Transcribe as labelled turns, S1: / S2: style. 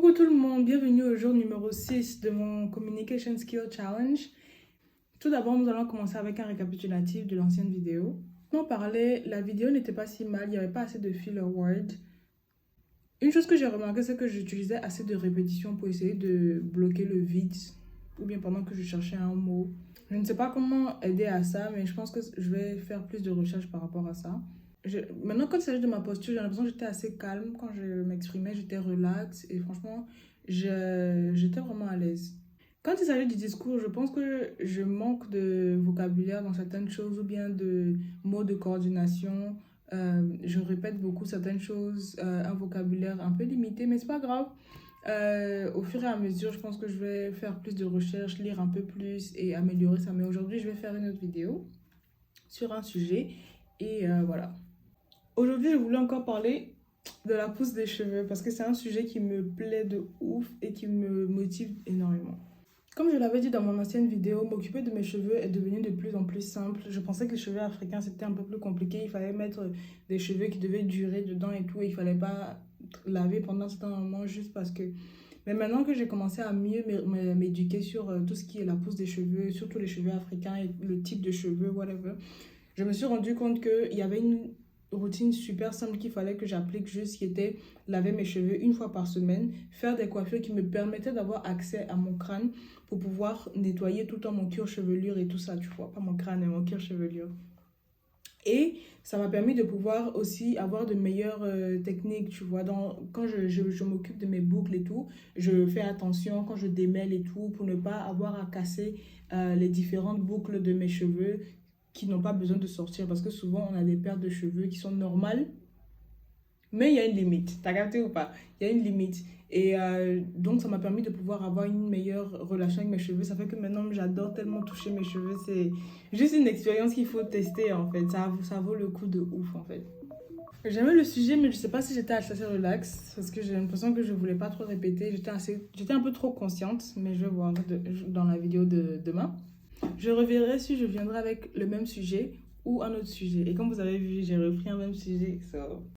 S1: Coucou tout le monde, bienvenue au jour numéro 6 de mon Communication Skill Challenge. Tout d'abord, nous allons commencer avec un récapitulatif de l'ancienne vidéo. Comme on parlait, la vidéo n'était pas si mal, il n'y avait pas assez de filler word. Une chose que j'ai remarqué, c'est que j'utilisais assez de répétitions pour essayer de bloquer le vide, ou bien pendant que je cherchais un mot. Je ne sais pas comment aider à ça, mais je pense que je vais faire plus de recherches par rapport à ça. Maintenant, quand il s'agit de ma posture, j'ai l'impression que j'étais assez calme quand je m'exprimais, j'étais relax et franchement, j'étais vraiment à l'aise. Quand il s'agit du discours, je pense que je manque de vocabulaire dans certaines choses ou bien de mots de coordination. Je répète beaucoup certaines choses, un vocabulaire un peu limité, mais c'est pas grave. Au fur et à mesure, je pense que je vais faire plus de recherches, lire un peu plus et améliorer ça. Mais aujourd'hui, je vais faire une autre vidéo sur un sujet et voilà. Aujourd'hui, je voulais encore parler de la pousse des cheveux parce que c'est un sujet qui me plaît de ouf et qui me motive énormément. Comme je l'avais dit dans mon ancienne vidéo, m'occuper de mes cheveux est devenu de plus en plus simple. Je pensais que les cheveux africains c'était un peu plus compliqué. Il fallait mettre des cheveux qui devaient durer dedans et tout. Et il fallait pas laver pendant un certain moment juste parce que... Mais maintenant que j'ai commencé à mieux m'éduquer sur tout ce qui est la pousse des cheveux, surtout les cheveux africains et le type de cheveux, whatever, je me suis rendu compte qu'il y avait une routine super simple qu'il fallait que j'applique juste, qui était laver mes cheveux une fois par semaine, faire des coiffures qui me permettaient d'avoir accès à mon crâne pour pouvoir nettoyer tout le temps mon cuir chevelure et tout ça, tu vois, pas mon crâne, mais mon cuir chevelure. Et ça m'a permis de pouvoir aussi avoir de meilleures techniques, tu vois. Quand je m'occupe de mes boucles et tout, je fais attention quand je démêle et tout pour ne pas avoir à casser les différentes boucles de mes cheveux qui n'ont pas besoin de sortir. Parce que souvent, on a des pertes de cheveux qui sont normales, mais il y a une limite. T'as capté ou pas? Il y a une limite. Et donc, ça m'a permis de pouvoir avoir une meilleure relation avec mes cheveux. Ça fait que maintenant, j'adore tellement toucher mes cheveux. C'est juste une expérience qu'il faut tester, en fait. Ça vaut le coup de ouf, en fait. J'aimais le sujet, mais je sais pas si j'étais assez relax. Parce que j'ai l'impression que je voulais pas trop répéter. J'étais un peu trop consciente, mais je vais voir dans la vidéo de demain. Je reverrai si je viendrai avec le même sujet ou un autre sujet. Et comme vous avez vu, j'ai repris un même sujet. So...